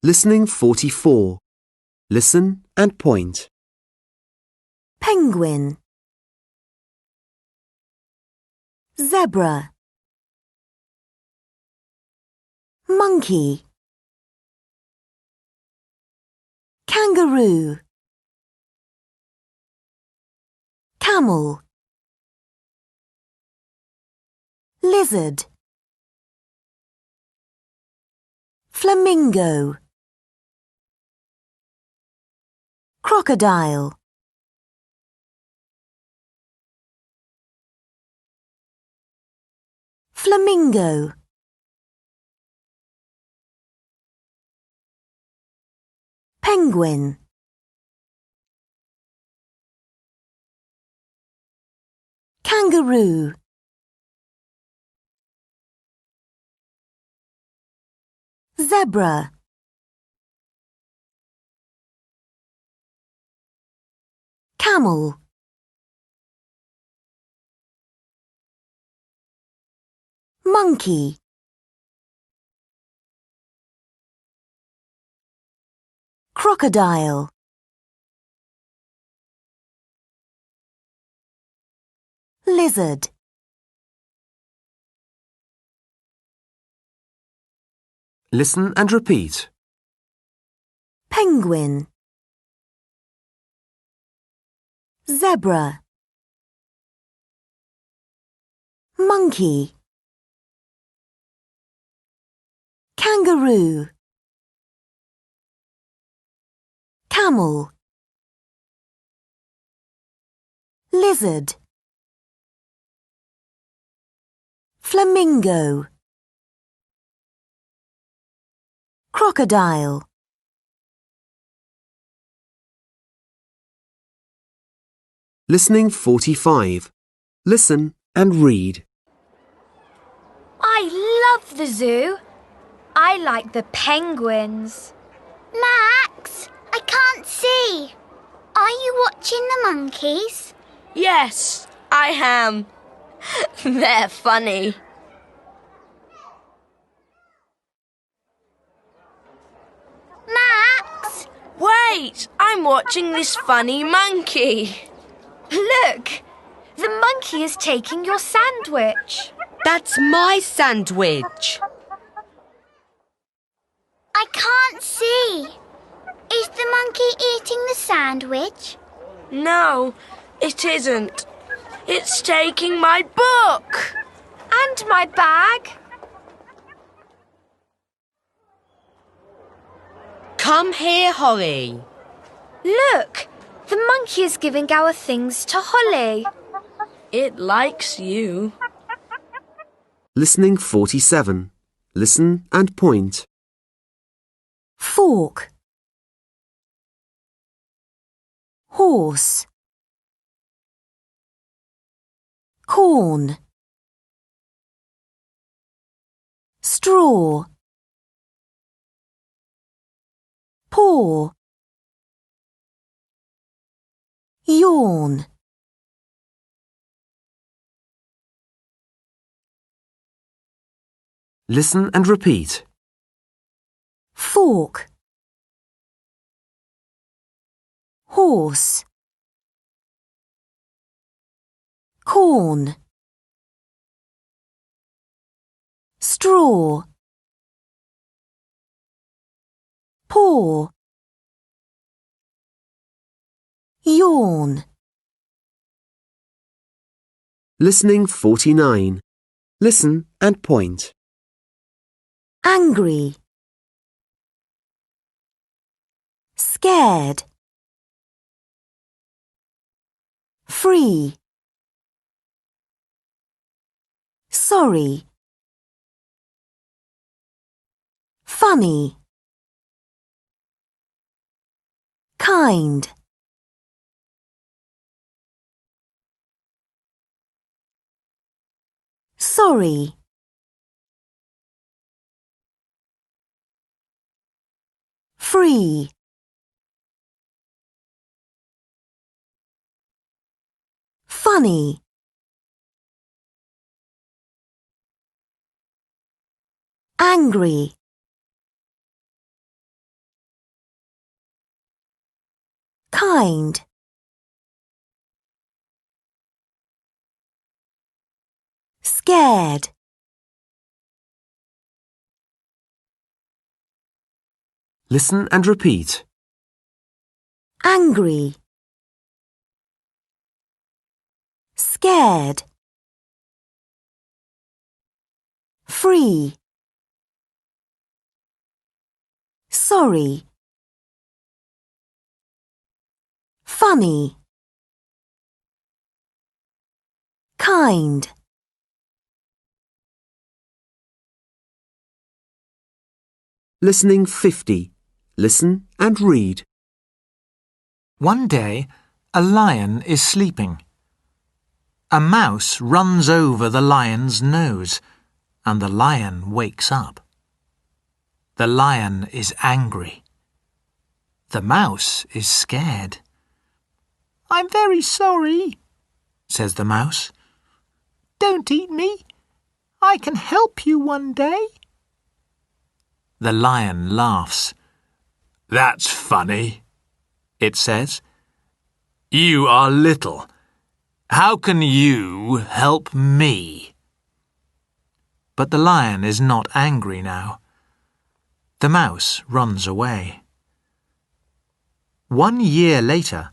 Listening 44. Listen and point. Penguin, zebra, monkey, kangaroo, camel, lizard, flamingo, crocodile, flamingo, penguin, kangaroo, zebra, camel, monkey, crocodile, lizard. Listen and repeat. Penguin, zebra, monkey, kangaroo, camel, lizard, flamingo, crocodile. Listening 45. Listen and read. I love the zoo. I like the penguins. Max, I can't see. Are you watching the monkeys? Yes, I am. They're funny. Max! Wait, I'm watching this funny monkey. Look, the monkey is taking your sandwich. That's my sandwich. I can't see. Is the monkey eating the sandwich? No, it isn't. It's taking my book. And my bag. Come here, Holly. Look, the monkey is giving our things to Holly. It likes you. Listening 47. Listen and point. Fork, horse, corn, straw, paw, yawn. Listen and repeat. Fork, horse, corn, straw, paw, yawn. Listening 49. Listen and point. Angry, scared, free, sorry, funny, kind, sorry, free, funny, angry. kind. Scared. Listen and repeat. Angry. Scared. Free. Sorry. Funny. Kind. Listening 50. Listen and read. One day, a lion is sleeping. A mouse runs over the lion's nose, and the lion wakes up. The lion is angry. The mouse is scared. "I'm very sorry," says the mouse. "Don't eat me. I can help you one day." The lion laughs. "That's funny," it says. "You are little. How can you help me?" But the lion is not angry now. The mouse runs away. 1 year later,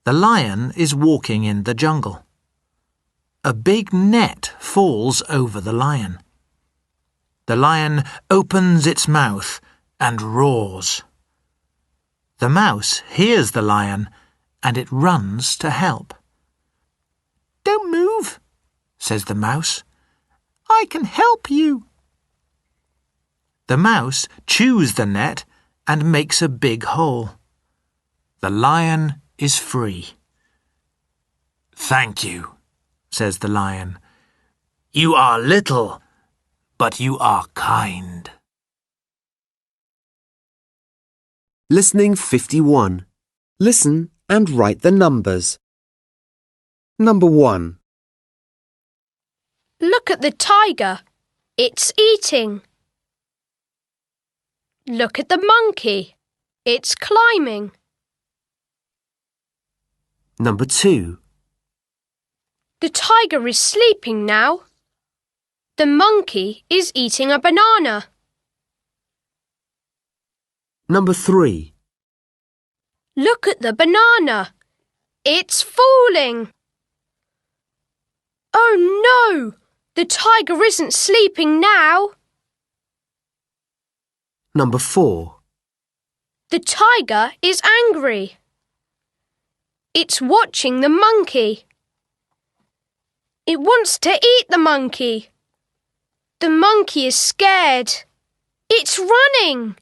the lion is walking in the jungle. A big net falls over the lion. The lion opens its mouth and roars. The mouse hears the lion and it runs to help. "Don't move," says the mouse. "I can help you." The mouse chews the net and makes a big hole. The lion is free. "Thank you," says the lion. "You are little, but you are kind." Listening 51. Listen and write the numbers. Number 1, Look at the tiger. It's eating. Look at the monkey. It's climbing. Number 2, The tiger is sleeping now. The monkey is eating a banana. Number 3, Look at the banana. It's falling. Oh no! The tiger isn't sleeping now. Number 4, The tiger is angry. It's watching the monkey. It wants to eat the monkey. The monkey is scared. It's running.